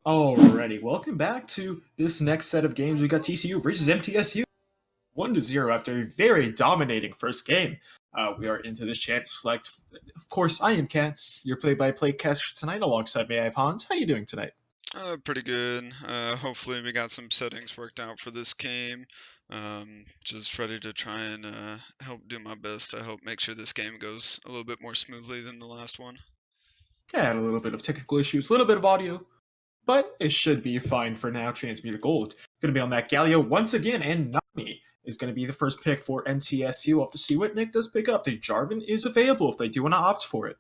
Alrighty, welcome back to this next set of games. We got TCU versus MTSU, 1-0 after a very dominating first game. We are into this chance select. Of course, I am Katz, your play-by-play caster tonight. Alongside me, I have Hans. How you doing tonight? Pretty good. Hopefully we got some settings worked out for this game. Just ready to try and help do my best. I hope make sure this game goes a little bit more smoothly than the last one. Yeah, had a little bit of technical issues, a little bit of audio, but it should be fine for now. Transmuted Gold going to be on that Galio once again, and Nami is going to be the first pick for MTSU. We'll have to see what Nick does pick up. The Jarvan is available if they do want to opt for it.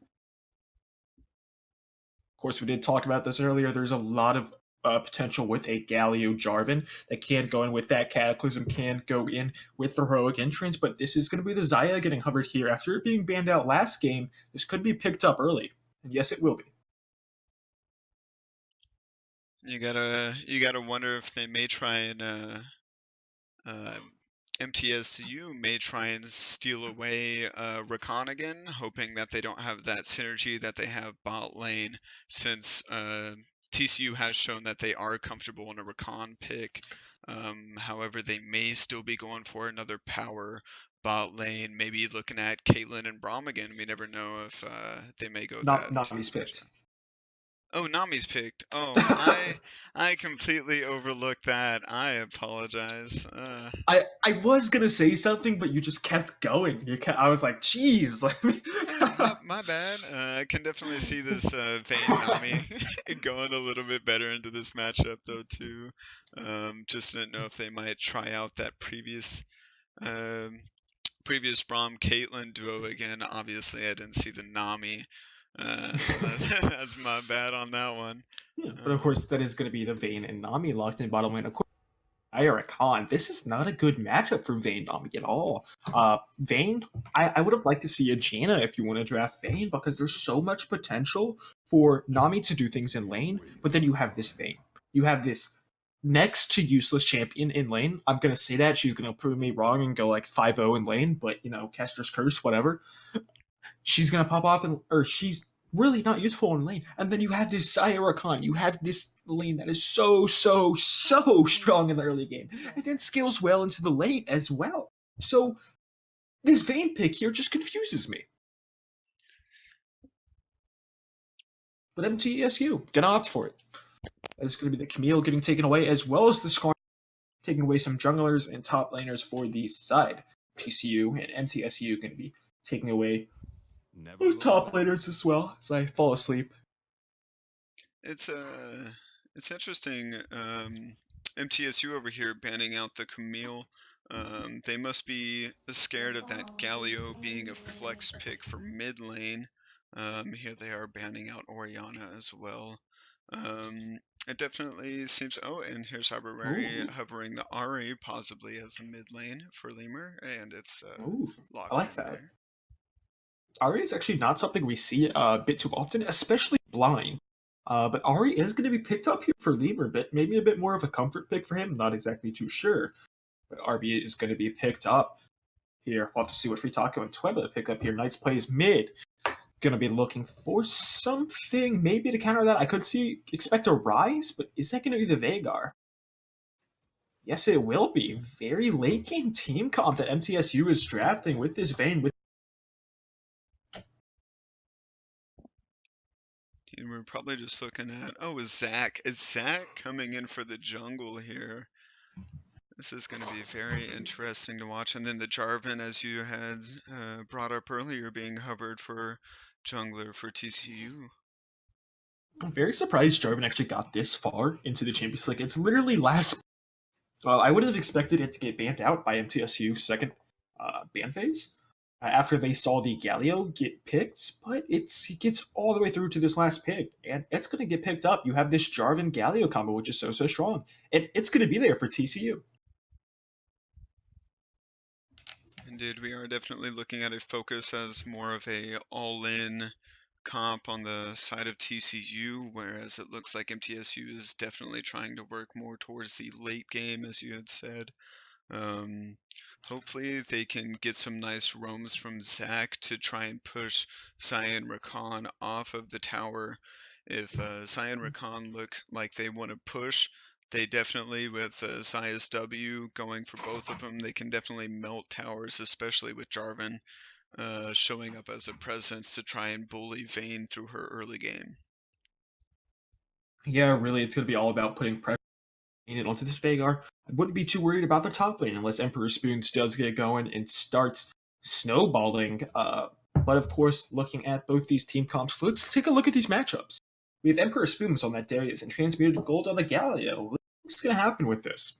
Of course, we did talk about this earlier. There's a lot of potential with a Galio Jarvan that can go in with that Cataclysm, can go in with the Heroic Entrance, but this is going to be the Xayah getting hovered here. After it being banned out last game, this could be picked up early. And yes, it will be. You gotta wonder if they may try and MTSU may try and steal away Rakan again, hoping that they don't have that synergy that they have bot lane, since TCU has shown that they are comfortable in a Rakan pick. However, they may still be going for another power bot lane, maybe looking at Caitlyn and Braum again. We never know if they may go that Nami's picked. Oh, Nami's picked. Oh, I completely overlooked that. I apologize. I was gonna say something, but you just kept going. I was like, "Jeez." My bad. I can definitely see this Vayne Nami going a little bit better into this matchup, though, too. Just didn't know if they might try out that previous Braum Caitlyn duo again. Obviously, I didn't see the Nami. So that's my bad on that one. Yeah, but of course, that is going to be the Vayne and Nami locked in bottom lane. Of course, Irakan. This is not a good matchup for Vayne Nami at all. Vayne, I would have liked to see a Jaina if you want to draft Vayne, because there's so much potential for Nami to do things in lane, but then you have this Vayne. You have this next to useless champion in lane. I'm going to say that. She's going to prove me wrong and go like 5-0 in lane, but, Caster's Curse, whatever. She's going to pop off, or she's really not useful in lane. And then you have this Irakan. You have this lane that is so strong in the early game. And then scales well into the late as well. So this Vayne pick here just confuses me. But MTSU, gonna opt for it. It's going to be the Camille getting taken away, as well as the Skarn taking away some junglers and top laners for the side. TCU and MTSU going to be taking away those top laners as well, as I fall asleep. It's interesting. MTSU over here banning out the Camille. They must be scared of that Galio being a flex pick for mid lane. Here they are banning out Orianna as well. It definitely seems. Oh, and here's hovering the Ari possibly as a mid lane for Lemur, and it's locked I like in that. there. Ari is actually not something we see a bit too often, especially blind. But Ari is going to be picked up here for Lemur, but maybe a bit more of a comfort pick for him. Not exactly too sure. But RB is going to be picked up here. We'll have to see what Fritako and Tweba pick up here. Knights plays mid. Going to be looking for something maybe to counter that. I could expect a Rise, but is that going to be the Veigar? Yes, it will be. Very late game team comp that MTSU is drafting with this Vayne. We're probably just looking at, is Zach coming in for the jungle here? This is going to be very interesting to watch. And then the Jarvan, as you had brought up earlier, being hovered for jungler for TCU. I'm very surprised Jarvan actually got this far into the Champions League. It's literally last. Well, I would have expected it to get banned out by MTSU second ban phase after they saw the Galio get picked, but it gets all the way through to this last pick, and it's going to get picked up. You have this Jarvan Galio combo, which is so strong, and it's going to be there for TCU. Indeed, we are definitely looking at a focus as more of a all-in comp on the side of TCU, whereas it looks like MTSU is definitely trying to work more towards the late game, as you had said. Hopefully they can get some nice roams from Zach to try and push Xayah and Rakan off of the tower If Xayah and Rakan look like they want to push, they definitely, with Xayah's W going for both of them, they can definitely melt towers, especially with Jarvan showing up as a presence to try and bully Vayne through her early game. Yeah, really, it's going to be all about putting pressure it onto this Vagar. I wouldn't be too worried about the top lane unless Emperor Spoons does get going and starts snowballing. But of course, looking at both these team comps, let's take a look at these matchups. We have Emperor Spoons on that Darius and Transmuted Gold on the Galio. What's going to happen with this?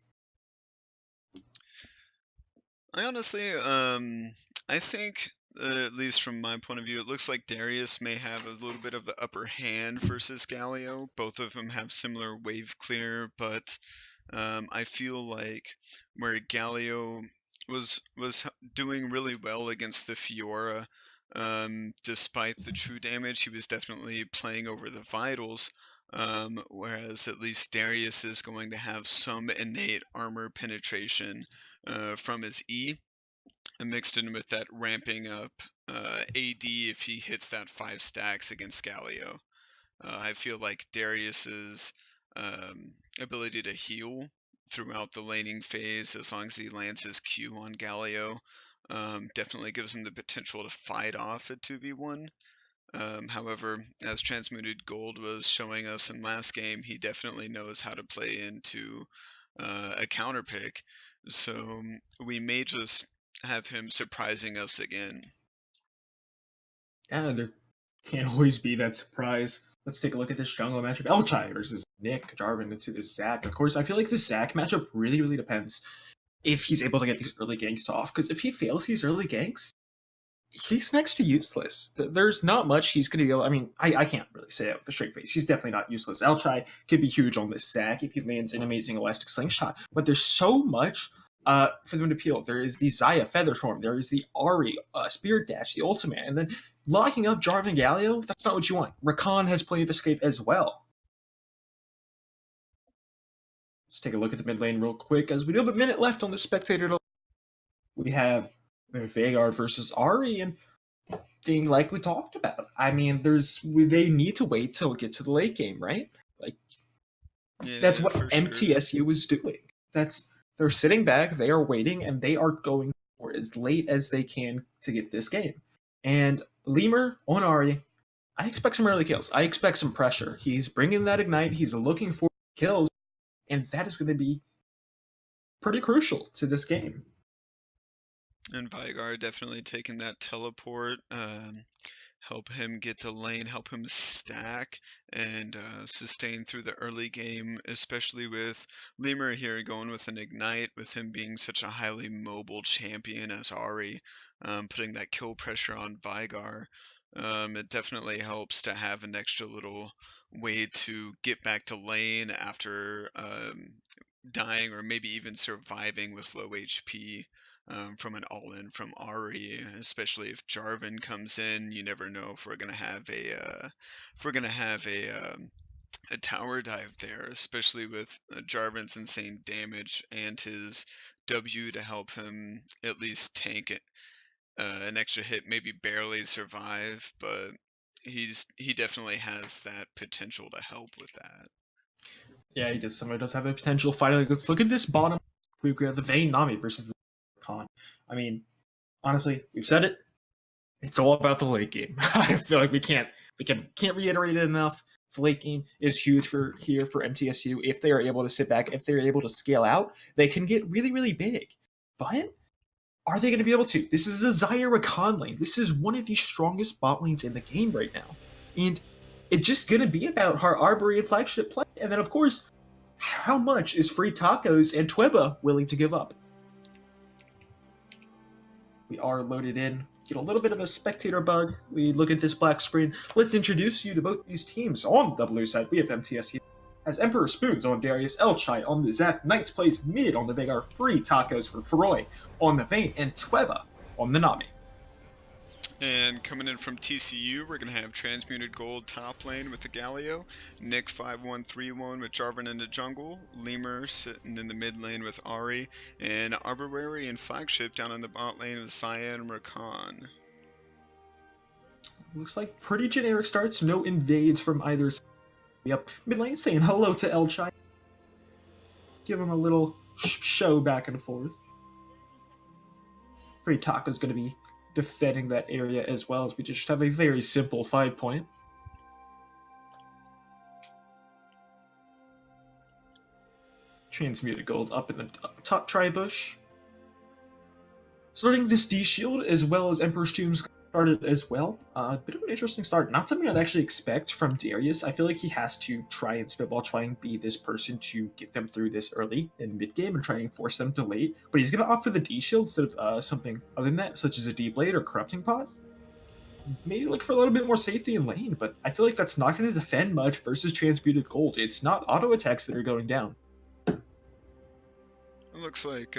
I honestly, I think, at least from my point of view, it looks like Darius may have a little bit of the upper hand versus Galio. Both of them have similar wave clear, but I feel like where Galio was doing really well against the Fiora, despite the true damage, he was definitely playing over the vitals. Whereas at least Darius is going to have some innate armor penetration from his E, and mixed in with that ramping up AD if he hits that 5 stacks against Galio. I feel like Darius's ability to heal throughout the laning phase, as long as he lands his Q on Galio, definitely gives him the potential to fight off a 2v1. However, as Transmuted Gold was showing us in last game, he definitely knows how to play into a counter pick. So we may just have him surprising us again. Yeah, there can't always be that surprise. Let's take a look at this jungle matchup. Elchai versus Nick Jarvan into this Zac. Of course, I feel like this Zac matchup really, really depends if he's able to get these early ganks off. Because if he fails these early ganks, he's next to useless. There's not much he's going to be able. I mean, I can't really say that with a straight face. He's definitely not useless. Elchai could be huge on this Zac if he lands an amazing elastic slingshot. But there's so much for them to peel. There is the Xayah Featherstorm. There is the Ari Spirit Dash, the ultimate, and then locking up Jarvan Galio. That's not what you want. Rakan has plenty of escape as well. Let's take a look at the mid lane real quick, as we do have a minute left on the spectator. We have Vagar versus Ari, and thing like we talked about. I mean, they need to wait till it get to the late game, right? Like that's Yeah, what for sure. MTSU is doing. They're sitting back, they are waiting, and they are going for as late as they can to get this game. And Lemur on Ari, I expect some early kills. I expect some pressure. He's bringing that ignite. He's looking for kills, and that is going to be pretty crucial to this game. And Vigar definitely taking that teleport, help him get to lane, help him stack and sustain through the early game, especially with Lemur here going with an ignite, with him being such a highly mobile champion as Ari, putting that kill pressure on Vigar. It definitely helps to have an extra little way to get back to lane after dying or maybe even surviving with low HP from an all-in from Ari, especially if Jarvan comes in. You never know if we're gonna have a tower dive there, especially with Jarvan's insane damage and his W to help him at least tank it, an extra hit, maybe barely survive, but he definitely has that potential to help with that. Yeah, he does. Somebody does have a potential. Finally, let's look at this bottom. We've got the Vayne Nami versus Khan. I mean, honestly, we've said it. It's all about the late game. I feel like we can't reiterate it enough. The late game is huge for MTSU. If they are able to sit back, if they're able to scale out, they can get really, really big. But are they going to be able to? This is a Xayah Rakan lane. This is one of the strongest bot lanes in the game right now. And it's just going to be about her Arboreal flagship play. And then, of course, how much is Free Tacos and Tweba willing to give up? We are loaded in. Get a little bit of a spectator bug. We look at this black screen. Let's introduce you to both these teams. On the blue side, we have MTSU as Emperor Spoons on Darius, Elchai on the Zac, Knights plays mid on the Vagar, Free Tacos for Feroy on the Vayne, and Tweba on the Nami. And coming in from TCU, we're going to have Transmuted Gold top lane with the Galio, Nick 5131 with Jarvan in the jungle, Lemur sitting in the mid lane with Ari, and Arborary and Flagship down in the bot lane with Xayah and Rakan. Looks like pretty generic starts, no invades from either side. up mid lane saying hello to El Chai. Give him a little show back and forth. Free Taco's going to be defending that area as well, as we just have a very simple 5-point. Transmuted Gold up in the top tri-bush. Starting this D-Shield as well as Emperor's Tomb started as well. A bit of an interesting start. Not something I'd actually expect from Darius. I feel like he has to try and be this person to get them through this early in mid-game and try and force them to late. But he's going to opt for the D-Shield instead of something other than that, such as a D-Blade or Corrupting Pot. Maybe look for a little bit more safety in lane, but I feel like that's not going to defend much versus Transmuted Gold. It's not auto attacks that are going down. It looks like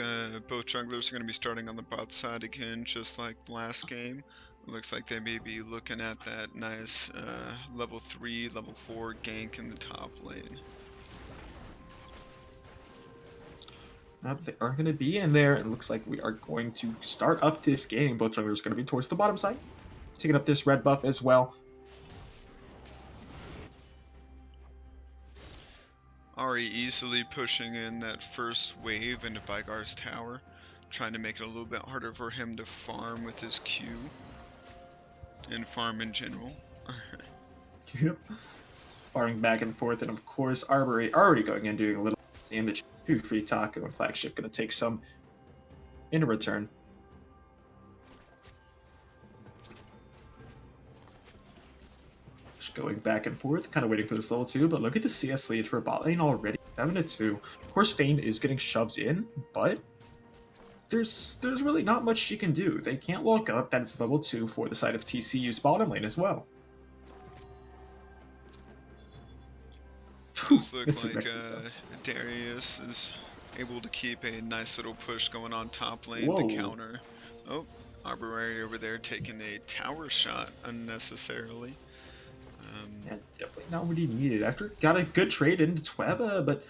both junglers are going to be starting on the bot side again, just like last game. It looks like they may be looking at that nice level 3, level 4 gank in the top lane. They are going to be in there. It looks like we are going to start up this game. Both junglers are going to be towards the bottom side. Taking up this red buff as well. Ari easily pushing in that first wave into Vigar's tower, trying to make it a little bit harder for him to farm with his Q, and farm in general. Yep. Farming back and forth, and of course Arbory already going in doing a little damage to Free Taco, and Flagship going to take some in return. Going back and forth, kind of waiting for this level 2, but look at the CS lead for bot lane already, 7-2. Of course, Vayne is getting shoved in, but there's really not much she can do. They can't look up that it's level 2 for the side of TCU's bottom lane as well. Does look like Darius is able to keep a nice little push going on top lane to counter. Oh, Arborary over there taking a tower shot unnecessarily. Yeah, definitely not what he needed. After got a good trade into Tweba, but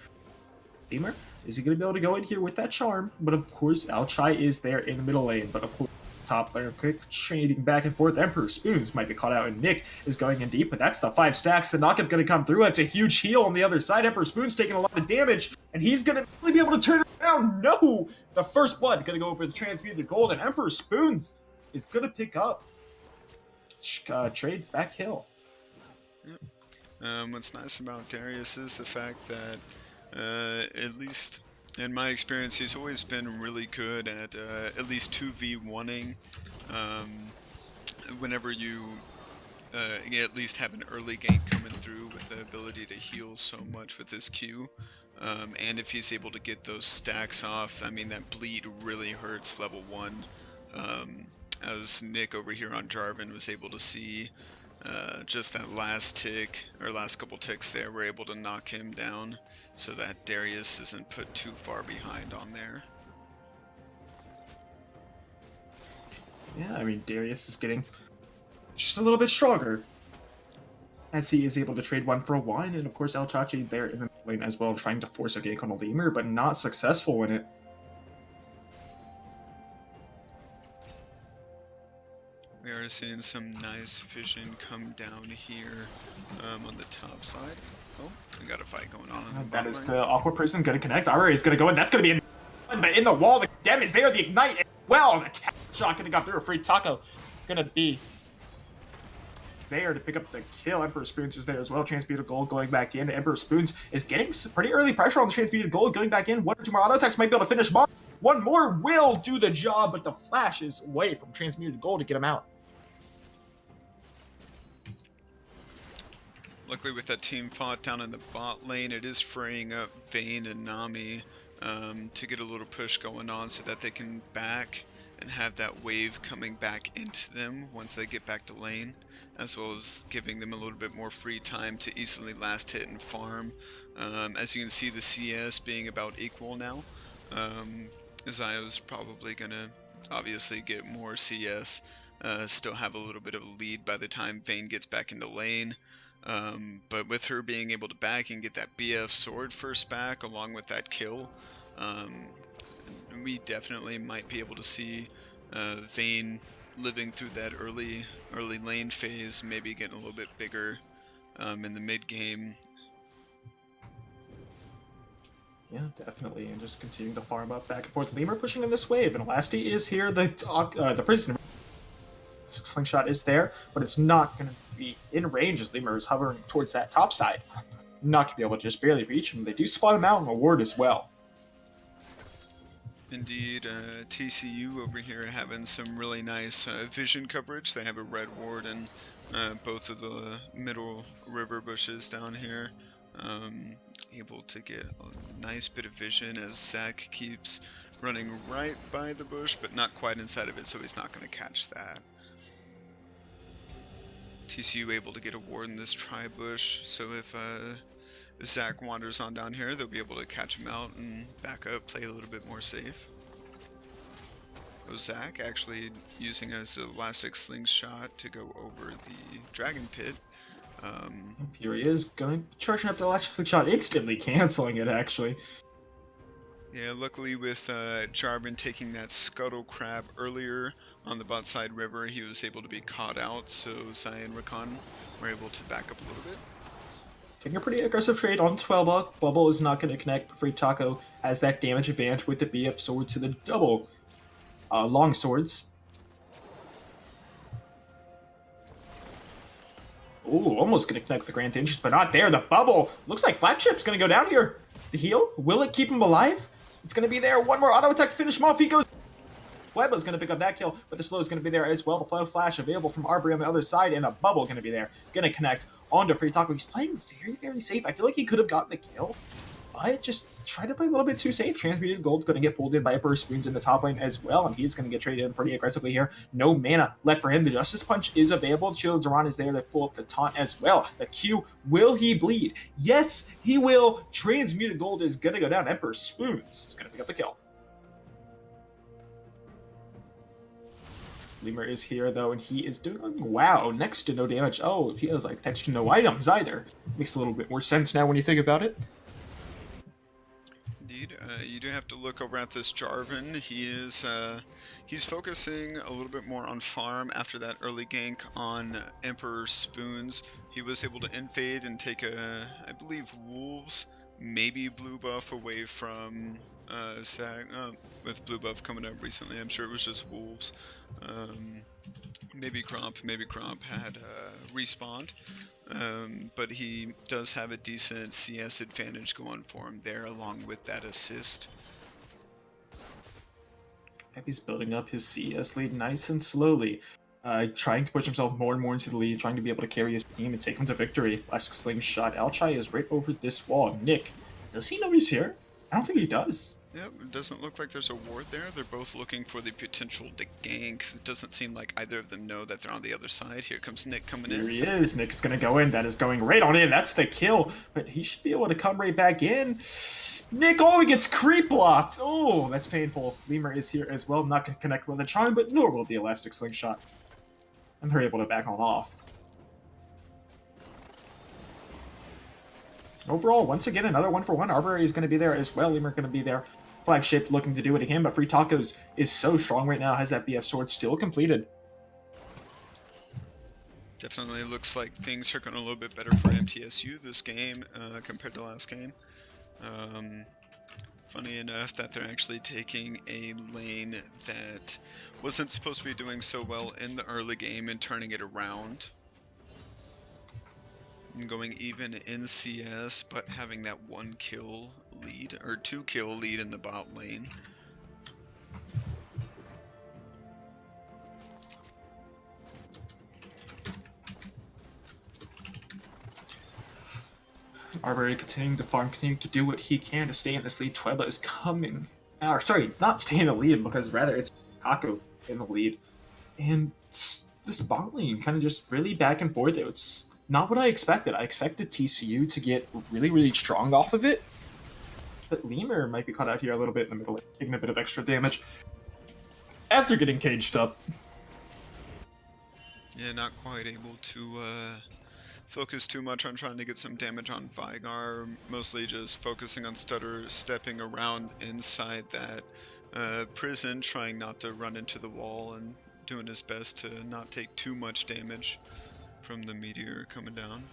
Beamer, is he going to be able to go in here with that charm? But of course, Alchai is there in the middle lane. But of course, top lane, quick trading back and forth. Emperor Spoons might be caught out, and Nick is going in deep. But that's the 5 stacks. The knockup going to come through. That's a huge heal on the other side. Emperor Spoons taking a lot of damage, and he's going to really be able to turn it around. No, the first blood going to go over the Transmuted Gold, and Emperor Spoons is going to pick up trade back hill. Yep. What's nice about Darius is the fact that, at least in my experience, he's always been really good at least 2v1ing. Whenever you at least have an early gank coming through with the ability to heal so much with his Q. And if he's able to get those stacks off, I mean, that bleed really hurts level 1. As Nick over here on Jarvan was able to see, just that last tick, or last couple ticks there, were able to knock him down so that Darius isn't put too far behind on there. Yeah, I mean, Darius is getting just a little bit stronger as he is able to trade 1-for-1, and of course El Chachi there in the lane as well, trying to force a gank on a lemur, but not successful in it. We are seeing some nice vision come down here on the top side. Oh, we got a fight going on. That is the awkward person going to connect. Ari is going to go in. That's going to be in, but in the wall, the gem is there. The ignite as well. The tap shot going to go through. A free taco going to be there to pick up the kill. Emperor Spoons is there as well. Transmuted Gold going back in. Emperor Spoons is getting some pretty early pressure on the Transmuted Gold going back in. 1 or 2 more auto attacks might be able to finish him off. One more will do the job, but the flash is away from Transmuted Gold to get him out. Luckily with that team fought down in the bot lane, it is freeing up Vayne and Nami to get a little push going on so that they can back and have that wave coming back into them once they get back to lane, as well as giving them a little bit more free time to easily last hit and farm. As you can see, the CS being about equal now. Zaya's probably going to obviously get more CS, still have a little bit of a lead by the time Vayne gets back into lane. But with her being able to back and get that BF sword first back along with that kill, we definitely might be able to see Vayne living through that early lane phase, maybe getting a little bit bigger in the mid game, Yeah, definitely, and just continuing to farm up back and forth. Lemur pushing in this wave, and Elasti is here. The prisoner slingshot is there, but it's not going to be in range as Lemur is hovering towards that top side. Not going to be able to just barely reach him. They do spot him out in a ward as well. Indeed, TCU over here having some really nice vision coverage. They have a red ward in both of the middle river bushes down here. Able to get a nice bit of vision as Zach keeps running right by the bush, but not quite inside of it, so he's not going to catch that. TCU able to get a ward in this tri-bush, so if Zach wanders on down here, they'll be able to catch him out and back up, play a little bit more safe. Zach actually using his elastic slingshot to go over the dragon pit. Here he is, going charging up the electric slingshot, instantly canceling it actually. Yeah, luckily with Jarvan taking that scuttle crab earlier on the bot side river, he was able to be caught out, so Sai and Rakan were able to back up a little bit. Taking a pretty aggressive trade on Twelba. Bubble is not going to connect. Free Taco has that damage advantage with the BF sword to the double long swords. Ooh, almost going to connect the Grand Interest, but not there. The bubble looks like Flagship's going to go down here. The heal, will it keep him alive? It's going to be there. One more auto attack to finish him off. He goes. Weba's going to pick up that kill, but the slow is going to be there as well. The flow flash available from Arbery on the other side, and a bubble going to be there. Going to connect onto Free Taco. He's playing very, very safe. I feel like he could have gotten the kill, but just tried to play a little bit too safe. Transmuted Gold going to get pulled in by Emperor Spoons in the top lane as well, and he's going to get traded in pretty aggressively here. No mana left for him. The Justice Punch is available. Shield Duran is there to pull up the taunt as well. The Q, will he bleed? Yes, he will. Transmuted Gold is going to go down. Emperor Spoons is going to pick up the kill. Lemur is here though, and he is doing, wow, next to no damage. Oh, he has like next to no items either. Makes a little bit more sense now when you think about it. Indeed, you do have to look over at this Jarvan. He is he's focusing a little bit more on farm after that early gank on Emperor Spoons. He was able to infade and take I believe Wolves, maybe blue buff away from Zach. With blue buff coming up recently, I'm sure it was just Wolves. Maybe Gromp had respawned, but he does have a decent CS advantage going for him there, along with that assist. He's building up his CS lead nice and slowly, trying to push himself more and more into the lead, trying to be able to carry his team and take him to victory. Last slingshot, Alchai is right over this wall. Nick, does he know he's here? I don't think he does. Yep, it doesn't look like there's a ward there. They're both looking for the potential to gank. It doesn't seem like either of them know that they're on the other side. Here comes Nick coming in. Here he is. Nick's going to go in. That is going right on in. That's the kill. But he should be able to come right back in. Nick, oh, he gets creep blocked. Oh, that's painful. Lemur is here as well. Not going to connect with the charm, but nor will the elastic slingshot. And they're able to back on off. Overall, once again, another 1-for-1. Arbery is going to be there as well. Lemur going to be there. Flagship looking to do it again, but Free Tacos is so strong right now, has that BF sword still completed. Definitely looks like things are going a little bit better for MTSU this game compared to last game. Funny enough that they're actually taking a lane that wasn't supposed to be doing so well in the early game and turning it around. And going even in CS, but having that 1 kill lead, or 2 kill lead in the bot lane. Arbery continuing to farm, continuing to do what he can to stay in this lead. Tweba is coming. Or, sorry, not stay in the lead, because rather it's Taco in the lead. And this bot lane kind of just really back and forth. It's not what I expected. I expected TCU to get really, really strong off of it. But Lemur might be caught out here a little bit in the middle, taking a bit of extra damage after getting caged up. Yeah, not quite able to focus too much on trying to get some damage on Vigar, mostly just focusing on Stutter stepping around inside that prison, trying not to run into the wall and doing his best to not take too much damage from the meteor coming down.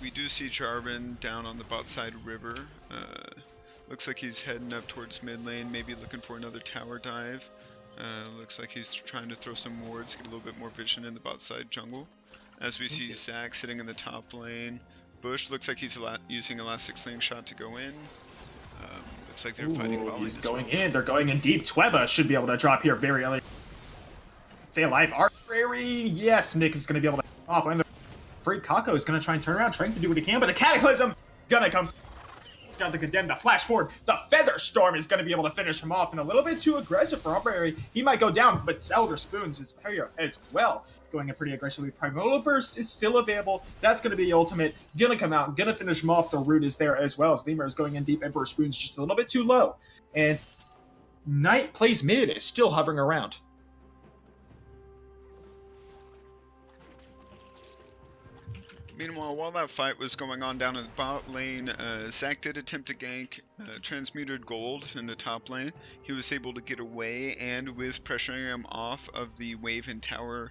we do see Jarvan down on the bot side river. Looks like he's heading up towards mid lane, maybe looking for another tower dive. Looks like he's trying to throw some wards, get a little bit more vision in the bot side jungle. As we see Zach sitting in the top lane. Bush looks like he's using Elastic Slingshot to go in. Looks like they're fighting bot lane. He's going in. They're going in deep. Tweba should be able to drop here very early. Stay alive. Archery. Yes, Nick is going to be able to off. And the Freak Kako is going to try and turn around, trying to do what he can, but the Cataclysm gonna come down to condemn the flash forward. The Feather Storm is going to be able to finish him off, and a little bit too aggressive for Archery. He might go down, but Elder Spoons is here as well. Going in pretty aggressively. Primordial Burst is still available. That's going to be the ultimate. Gonna come out. Gonna finish him off. The root is there as well as Lemur is going in deep. Emperor Spoon's just a little bit too low. And Knight plays mid is still hovering around. Meanwhile, while that fight was going on down in the bot lane, Zach did attempt to gank transmuted gold in the top lane. He was able to get away, and with pressuring him off of the wave and tower,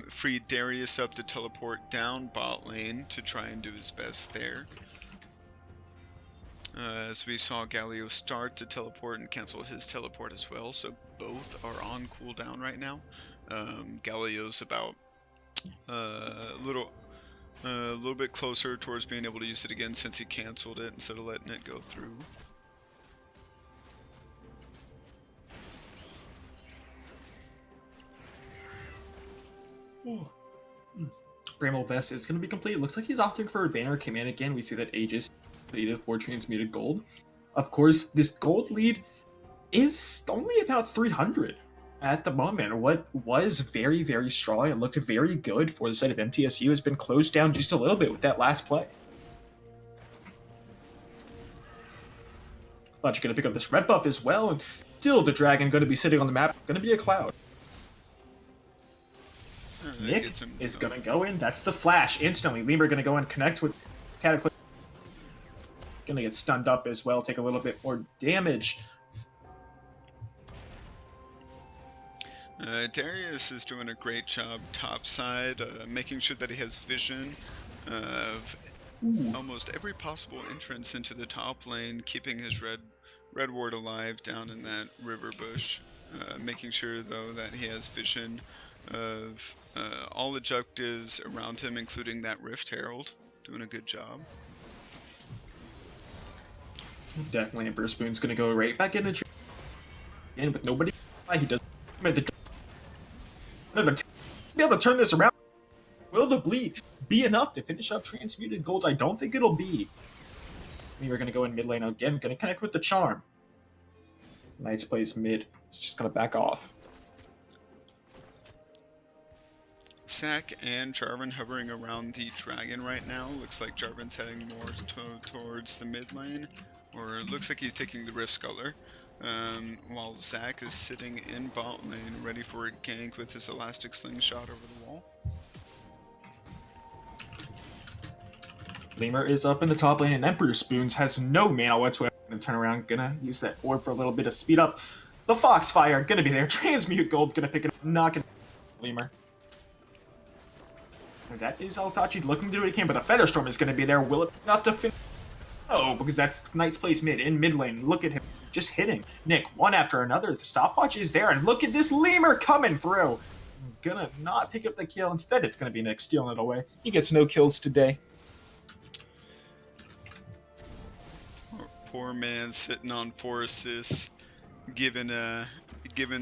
freed Darius up to teleport down bot lane to try and do his best there. As we saw Galio start to teleport and cancel his teleport as well, so both are on cooldown right now. Galio's about a little bit closer towards being able to use it again since he canceled it instead of letting it go through. Bramble Vest is going to be complete. It looks like he's opting for a banner command again. We see that Aegis completed for transmuted gold. Of course, this gold lead is only about 300 at the moment. What was very, very strong and looked very good for the side of MTSU has been closed down just a little bit with that last play. Thought you're going to pick up this red buff as well, and still the dragon going to be sitting on the map. Going to be a cloud. Nick is going to go in. That's the flash instantly. Lemur going to go and connect with Cataclysm. Going to get stunned up as well, take a little bit more damage. Darius is doing a great job topside, making sure that he has vision of almost every possible entrance into the top lane, keeping his red ward alive down in that river bush, making sure though that he has vision of all objectives around him, including that Rift Herald. Doing a good job. Definitely, Emperor Spoon's going to go right back in with nobody. He does be able to turn this around. Will the bleed be enough to finish up transmuted gold? I don't think it'll be. We're going to go in mid lane again. Going to connect with the charm. Knights plays mid. It's just going to back off. Zach and Jarvan hovering around the dragon right now. Looks like Jarvan's heading more towards the mid lane, or it looks like he's taking the Rift Sculler. While Zach is sitting in bot lane, ready for a gank with his Elastic Slingshot over the wall. Lemur is up in the top lane, and Emperor Spoons has no mana whatsoever. Gonna turn around, gonna use that orb for a little bit of speed up. The Foxfire gonna be there. Transmute Gold gonna pick it up, not gonna Lemur. And that is Altachi looking to do what he can, but the Feather Storm is gonna be there. Will it be enough to finish? Oh, because that's Knight's place mid in mid lane. Look at him just hitting Nick one after another. The stopwatch is there, and look at this Lemur coming through. Gonna not pick up the kill. Instead, it's gonna be Nick stealing it away. He gets no kills today. Poor man sitting on 4 assists, given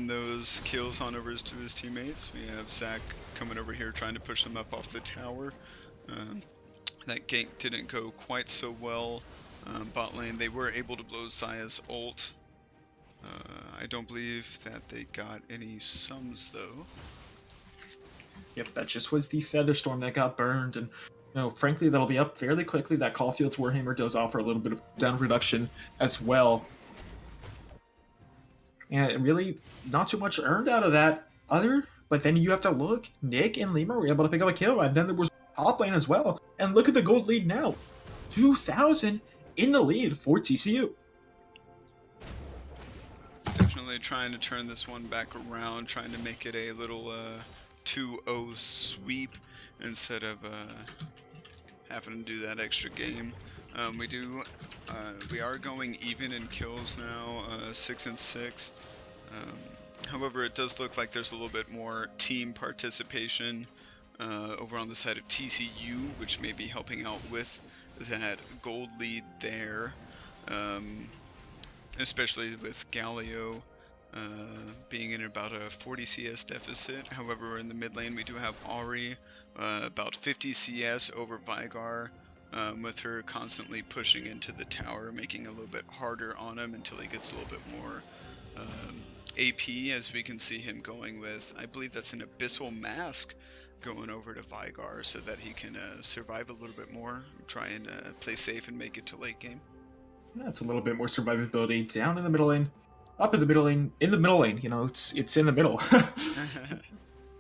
those kills on over to his teammates. We have Zach coming over here trying to push them up off the tower. That gank didn't go quite so well. Bot lane, they were able to blow Zaya's ult. I don't believe that they got any sums though. Yep, that just was the Feather Storm that got burned, and frankly, that'll be up fairly quickly. That Caulfield's Warhammer does offer a little bit of down reduction as well. And really, not too much earned out of that but then you have to look, Nick and Lemur were able to pick up a kill, and then there was top lane as well. And look at the gold lead now. 2,000 in the lead for TCU. Definitely trying to turn this one back around, trying to make it a little 2-0 sweep instead of having to do that extra game. We are going even in kills now, 6 and 6. However, it does look like there's a little bit more team participation over on the side of TCU, which may be helping out with that gold lead there, especially with Galio being in about a 40 CS deficit. However, in the mid lane we do have Ari about 50 CS over Vigar, with her constantly pushing into the tower, making it a little bit harder on him until he gets a little bit more AP, as we can see him going with, I believe that's an Abyssal Mask, going over to Vigar so that he can survive a little bit more, try and play safe and make it to late game. Yeah, it's a little bit more survivability down in the middle lane, up in the middle lane, in the middle lane. You know, it's in the middle.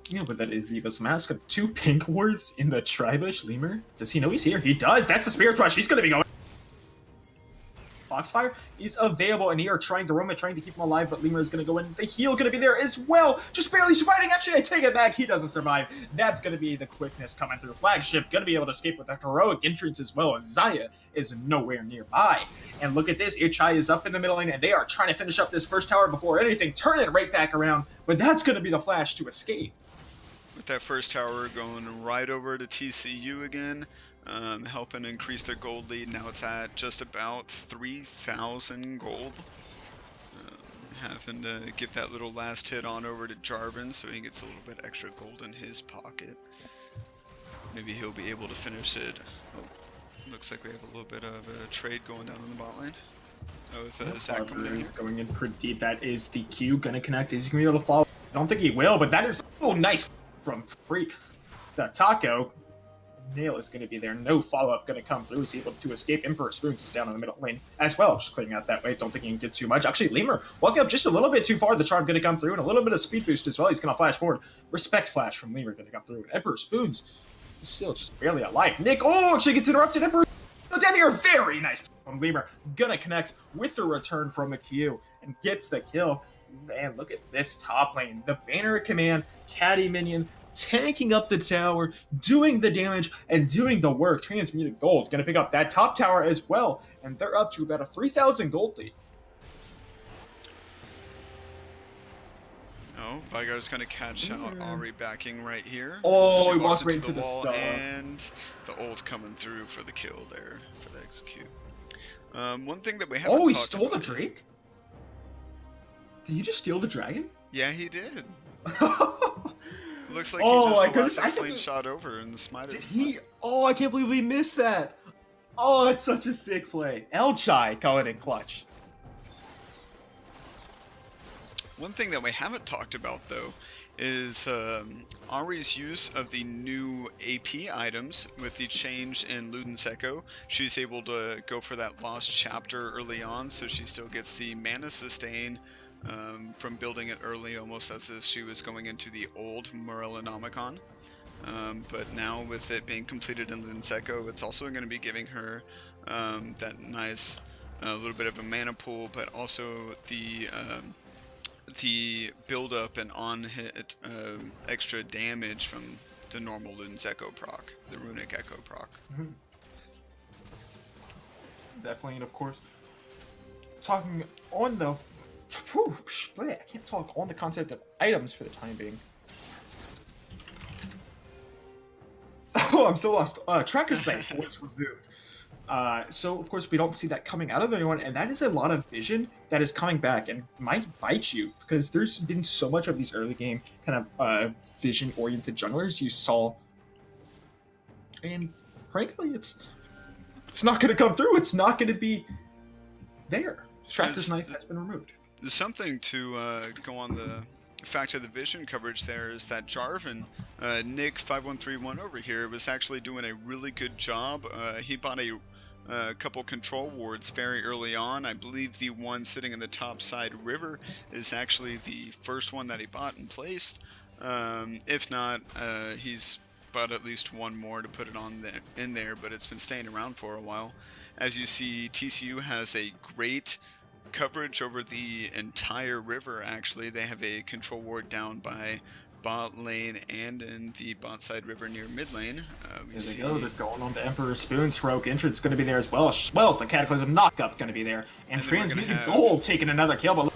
Yeah, but that is the Abyssal Mask. 2 pink wards in the Tribush. Lemur, does he know he's here? He does. That's a Spirit Rush. He's going to be going. Foxfire is available, and they are trying to roam it, trying to keep him alive, but Lemur is going to go in. The heal going to be there as well. Just barely surviving. Actually, I take it back. He doesn't survive. That's going to be the quickness coming through. Flagship going to be able to escape with that heroic entrance as well, and Zaya is nowhere nearby. And look at this. Ichai is up in the middle lane, and they are trying to finish up this first tower before anything. Turn it right back around, but that's going to be the flash to escape. With that first tower going right over to TCU again, helping increase their gold lead. Now it's at just about 3,000 gold. Having to give that little last hit on over to Jarvan so he gets a little bit extra gold in his pocket. Maybe he'll be able to finish it. Oh, looks like we have a little bit of a trade going down in the bot lane. With Zach He's going in pretty deep. That is the Q going to connect. Is he going to be able to follow? I don't think he will, but that is so nice from Freak. The Taco nail is going to be there. No follow-up going to come through. He's able to escape. Emperor Spoons is down in the middle lane as well. Just clearing out that wave. Don't think he can get too much. Actually, Lemur walking up just a little bit too far. The charm going to come through, and a little bit of speed boost as well. He's going to flash forward. Respect flash from Lemur going to come through. Emperor Spoons is still just barely alive. Nick, actually gets interrupted. Emperor down here. Very nice from Lemur. Gonna connect with the return from the Q and gets the kill. Man, look at this top lane. The Banner of Command, Caddy Minion, tanking up the tower, doing the damage, and doing the work. Transmuted Gold going to pick up that top tower as well, and they're up to about a 3,000 gold lead. Oh, Vigar's going to catch out Ari backing right here. Oh, he walks right into the star. And the ult coming through for the kill there, for the execute. One thing that we haven't he stole the Drake? Did he just steal the dragon? Yeah, he did. Looks like he just lost a slingshot over and the smite. Did he? Oh, I can't believe we missed that. Oh, it's such a sick play. Elchai coming in clutch. One thing that we haven't talked about, though, is Ari's use of the new AP items with the change in Luden's Echo. She's able to go for that lost chapter early on, so she still gets the mana sustain from building it early, almost as if she was going into the old Morellonomicon. But now with it being completed in Luden's Echo, it's also going to be giving her that nice little bit of a mana pool, but also the build up and on hit extra damage from the normal Luden's Echo proc, the Runic Echo proc. Definitely, and of course, talking on the I can't talk on the concept of items for the time being. Oh, I'm so lost. Tracker's Knife was removed. So, of course, we don't see that coming out of anyone, and that is a lot of vision that is coming back and might bite you, because there's been so much of these early game kind of vision-oriented junglers you saw. And, frankly, it's not going to come through. It's not going to be there. Tracker's Knife has been removed. There's something to go on the fact of the vision coverage there is that Jarvan, Nick5131 over here, was actually doing a really good job. He bought a couple control wards very early on. I believe the one sitting in the top side river is actually the first one that he bought and placed. If not, he's bought at least one more to put it on in there, but it's been staying around for a while. As you see, TCU has a great coverage over the entire river. Actually, they have a control ward down by bot lane and in the bot side river near mid lane. There they go. They're going on to Emperor Spoon's heroic entrance going to be there as well as the Cataclysm knockup going to be there, and then we're gonna Transmuted have Gold taking another kill, but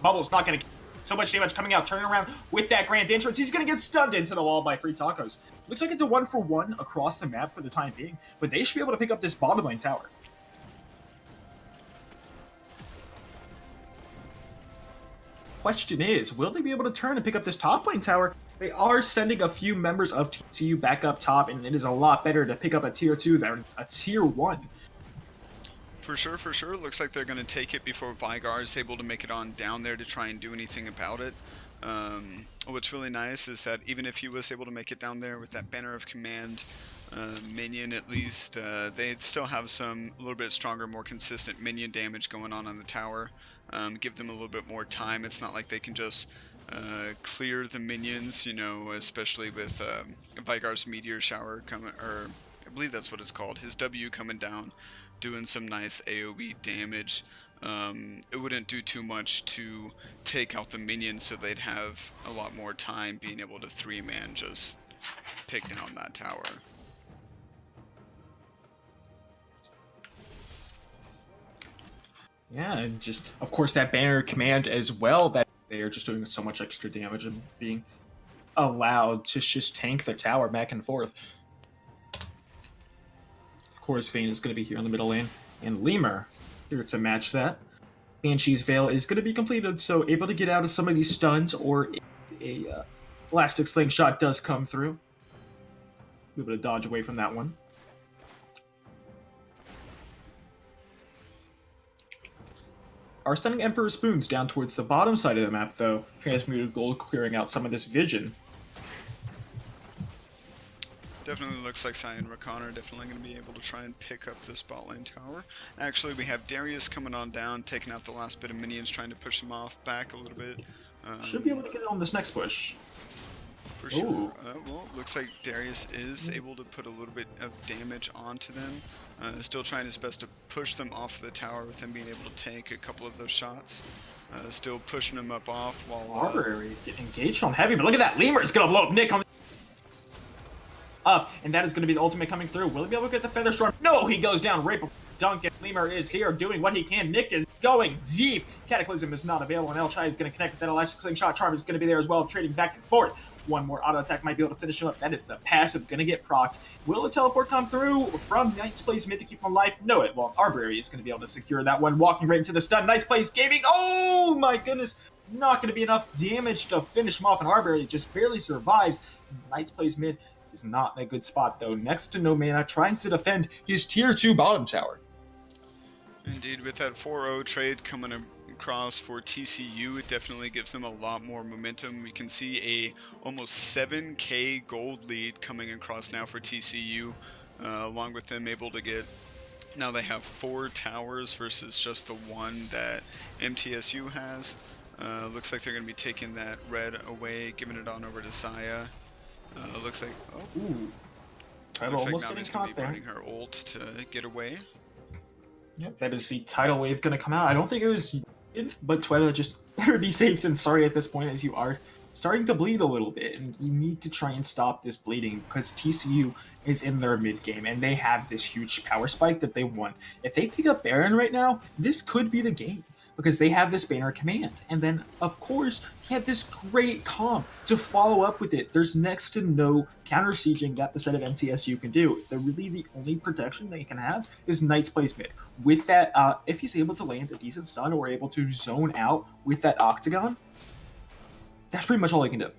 Bubble's not going to so much damage coming out, turning around with that grand entrance. He's going to get stunned into the wall by Free Tacos. Looks like it's a 1-for-1 across the map for the time being, but they should be able to pick up this bottom lane tower. Question is, will they be able to turn and pick up this top lane tower? They are sending a few members of TTU back up top, and it is a lot better to pick up a tier 2 than a tier 1. For sure, for sure. Looks like they're going to take it before Vigar is able to make it on down there to try and do anything about it. What's really nice is that even if he was able to make it down there with that Banner of Command minion, at least they'd still have some a little bit stronger, more consistent minion damage going on the tower. Give them a little bit more time. It's not like they can just clear the minions, you know, especially with Vigar's Meteor Shower coming, or I believe that's what it's called, his W coming down, doing some nice AoE damage. It wouldn't do too much to take out the minions, so they'd have a lot more time being able to 3-man just pick down that tower. Yeah, and just, of course, that Banner Command as well, that they are just doing so much extra damage and being allowed to just tank the tower back and forth. Of course, Vayne is going to be here in the middle lane, and Lemur here to match that. Banshee's Veil is going to be completed, so able to get out of some of these stuns, or if a Elastic Slingshot does come through, be able to dodge away from that one. Are sending Emperor Spoons down towards the bottom side of the map, though. Transmuted Gold clearing out some of this vision. Definitely looks like Cy and Rakan are definitely going to be able to try and pick up this bot lane tower. Actually, we have Darius coming on down, taking out the last bit of minions, trying to push them off back a little bit. Should be able to get it on this next push. For sure. Well, looks like Darius is able to put a little bit of damage onto them. Still trying his best to push them off the tower with him being able to tank a couple of those shots. Still pushing them up off while... Arbitrary getting engaged on heavy, but look at that! Lemur is going to blow up Nick on the... up, and that is going to be the ultimate coming through. Will he be able to get the Feather Storm? No, he goes down right before Duncan. Lemur is here doing what he can. Nick is going deep. Cataclysm is not available, and El-Chai is going to connect with that Elastic Slingshot. Charm is going to be there as well, trading back and forth. One more auto attack might be able to finish him up. That is the passive going to get procced. Will the teleport come through from Knight's Place mid to keep him alive? No, it won't. Arbitrary is going to be able to secure that one, walking right into the stun. Knight's Place Gaming. Oh my goodness. Not going to be enough damage to finish him off, and Arbitrary just barely survives. Knight's Place mid is not in a good spot, though. Next to no mana, trying to defend his tier 2 bottom tower. Indeed, with that 4-0 trade coming across for TCU, it definitely gives them a lot more momentum. We can see a almost 7k gold lead coming across now for TCU, along with them able to get... Now they have 4 towers versus just the one that MTSU has. Looks like they're going to be taking that red away, giving it on over to Saya. Looks like... Oh. Ooh. Looks like Almost Nami's getting going to caught be there. burning her ult to get away. Yep, that is the tidal wave going to come out. I don't think it was... But Tweta, just better be safe than sorry at this point, as you are starting to bleed a little bit, and you need to try and stop this bleeding because TCU is in their mid game and they have this huge power spike that they want. If they pick up Baron right now, this could be the game because they have this Banner Command, and then of course they have this great comp to follow up with it. There's next to no counter sieging that the set of MTSU can do. The only protection they can have is Knight's Place mid. With that, if he's able to land a decent stun or able to zone out with that Octagon, that's pretty much all he can do.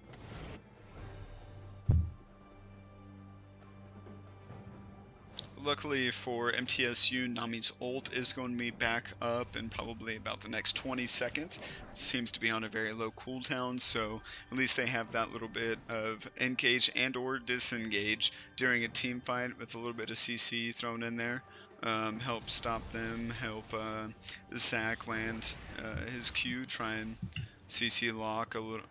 Luckily for MTSU, Nami's ult is going to be back up in probably about the next 20 seconds. Seems to be on a very low cooldown, so at least they have that little bit of engage and or disengage during a team fight with a little bit of CC thrown in there. Help stop them, help Zach land his Q, try and CC lock a little,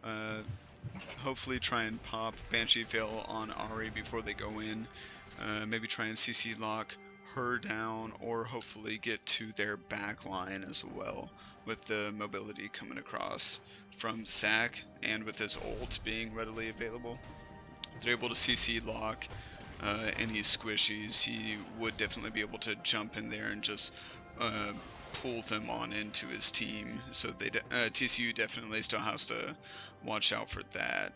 hopefully try and pop Banshee Veil on Ari before they go in. Maybe try and CC lock her down or hopefully get to their back line as well, with the mobility coming across from Zac and with his ult being readily available. If they're able to CC lock any squishies, he would definitely be able to jump in there and just pull them on into his team. So they TCU definitely still has to watch out for that.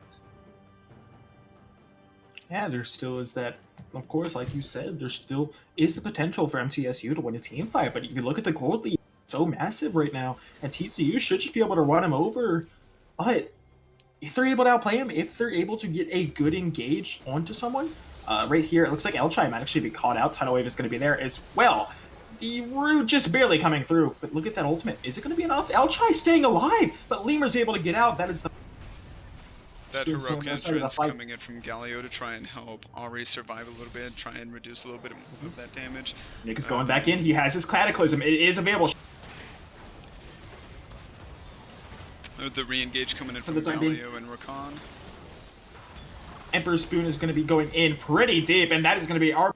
Yeah, there still is that, of course, like you said, there still is the potential for MTSU to win a team fight, but if you look at the gold lead, it's so massive right now, and TCU should just be able to run him over, but if they're able to outplay him, if they're able to get a good engage onto someone, right here, it looks like Elchai might actually be caught out. Tidal Wave is going to be there as well. The root just barely coming through, but look at that ultimate. Is it going to be enough? Elchai staying alive, but Lemur's able to get out. That is the that heroic entrance coming in from Galio to try and help Ari survive a little bit, try and reduce a little bit of that damage. Nick is going back in. He has his Cataclysm. It is available. The re-engage coming in from Galio and Rakan. Emperor's Spoon is going to be going in pretty deep, and that is going to be our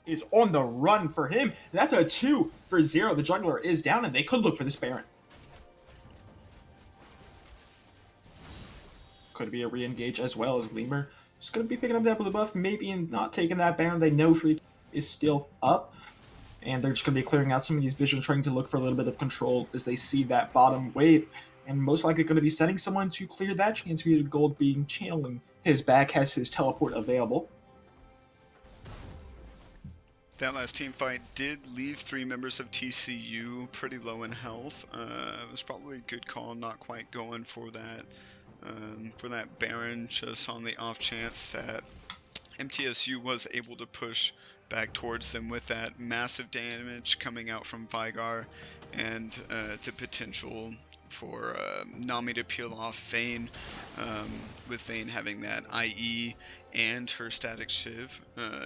is on the run for him. That's a 2 for 0. The jungler is down, and they could look for this Baron. Could be a re-engage as well as Lemur. Just going to be picking up that blue buff, maybe, and not taking that Baron. They know free is still up, and they're just going to be clearing out some of these visions, trying to look for a little bit of control as they see that bottom wave, and most likely going to be setting someone to clear that transmuted gold, being channeling his back, has his teleport available. That last team fight did leave 3 members of TCU pretty low in health. It was probably a good call, not quite going for that Baron, just on the off chance that MTSU was able to push back towards them with that massive damage coming out from Vigar, and the potential for Nami to peel off Vayne, with Vayne having that IE and her static shiv.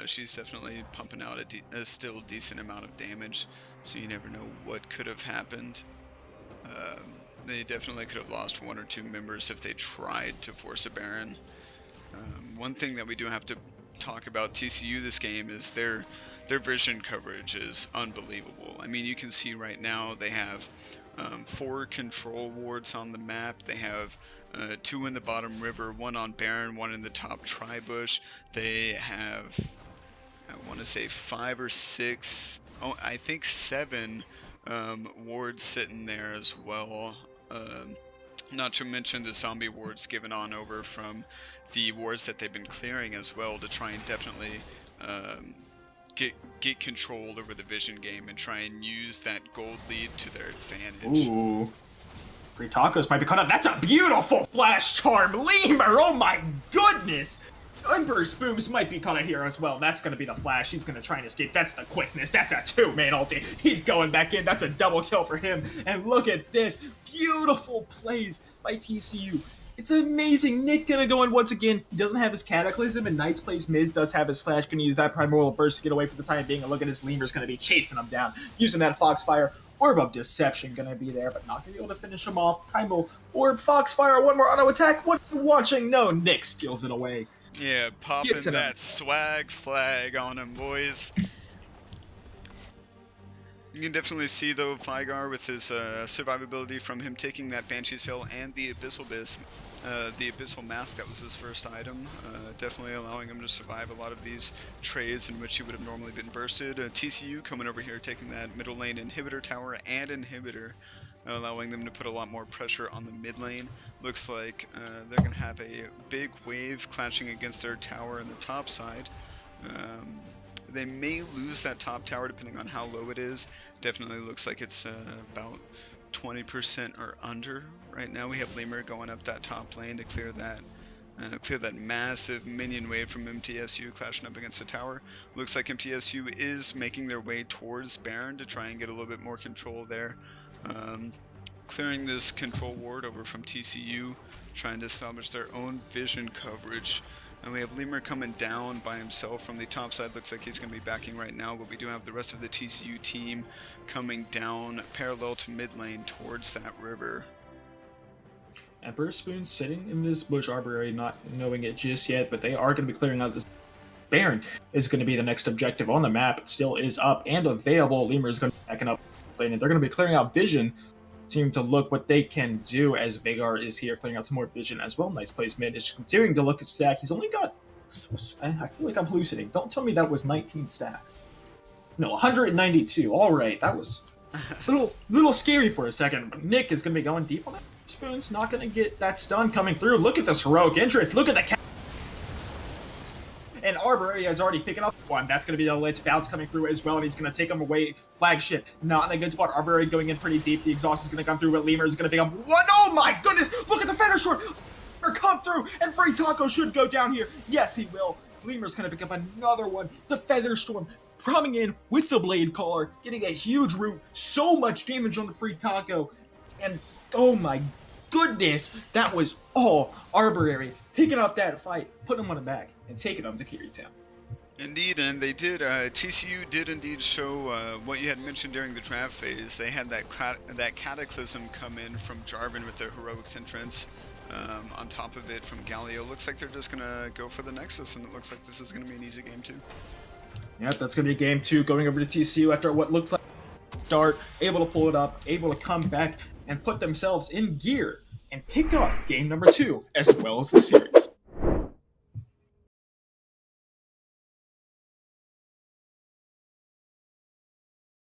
She's definitely pumping out a still decent amount of damage, so you never know what could have happened. They definitely could have lost 1 or 2 members if they tried to force a Baron. One thing that we do have to talk about TCU this game is their vision coverage is unbelievable. I mean, you can see right now they have 4 control wards on the map. They have 2 in the bottom river, 1 on Baron, 1 in the top tri-bush. They have, I want to say 5 or 6, oh, I think 7 wards sitting there as well. Not to mention the zombie wards given on over from the wards that they've been clearing as well, to try and definitely get control over the vision game and try and use that gold lead to their advantage. Ooh. Free tacos might be caught up. That's a beautiful flash charm. Lemur, oh my goodness! Emperor's Booms might be caught out here as well. That's going to be the flash. He's going to try and escape. That's the quickness. That's a 2-man ulti. He's going back in. That's a double kill for him. And look at this. Beautiful plays by TCU. It's amazing. Nick going to go in once again. He doesn't have his Cataclysm, and Knights plays Miz does have his flash. Going to use that Primordial Burst to get away for the time being. And look at his Lemur's going to be chasing him down. Using that Foxfire. Orb of Deception going to be there, but not going to be able to finish him off. Primal Orb, Foxfire, 1 more auto attack. What are you watching? No, Nick steals it away. Yeah, popping that swag flag on him, boys. You can definitely see, though, Vigar with his survivability from him taking that Banshee's Veil and the Abyssal Mask. That was his first item, definitely allowing him to survive a lot of these trades in which he would have normally been bursted. TCU coming over here, taking that middle lane inhibitor tower and inhibitor, allowing them to put a lot more pressure on the mid lane. Looks like they're going to have a big wave clashing against their tower in the top side. They may lose that top tower depending on how low it is. Definitely looks like it's about 20% or under. Right now we have Lemur going up that top lane to clear that massive minion wave from MTSU clashing up against the tower. Looks like MTSU is making their way towards Baron to try and get a little bit more control there. Clearing this control ward over from TCU, trying to establish their own vision coverage. And we have Lemur coming down by himself from the top side. Looks like he's going to be backing right now, but we do have the rest of the TCU team coming down parallel to mid lane towards that river. Emperor Spoon sitting in this bush arbory, not knowing it just yet, but they are going to be clearing out this. Baron is going to be the next objective on the map. It still is up and available. Lemur is going to be backing up lane, and they're going to be clearing out vision. Team to look what they can do as Vagar is here clearing out some more vision as well. Nice placement. Is continuing to look at stack. He's only got, I feel like I'm hallucinating. Don't tell me that was 19 stacks. No, 192. All right, that was a little scary for a second. But Nick is going to be going deep on that. Spoon's not going to get that stun coming through. Look at this heroic entrance. Look at the and Arboreal is already picking up one. That's going to be the Lit's bounce coming through as well, and he's going to take him away. Flagship, not in a good spot. Arboreal going in pretty deep. The exhaust is going to come through, but Lemur is going to pick up one. Oh my goodness! Look at the feather short! Or come through, and Free Taco should go down here. Yes, he will. Lemur's going to pick up another one. The Feather Storm coming in with the Blade Caller, getting a huge root. So much damage on the Free Taco. And oh my goodness, that was all Arboreal picking up that fight, putting him on the back, and taking him to Carry Town. Indeed, and they did. TCU did indeed show what you had mentioned during the draft phase. They had that Cataclysm come in from Jarvan with their Heroics entrance. On top of it from Galio. Looks like they're just going to go for the Nexus, and it looks like this is going to be an easy game too. Yep, that's going to be game 2, going over to TCU after what looked like start, able to pull it up, able to come back and put themselves in gear and pick up game number 2 as well as the series.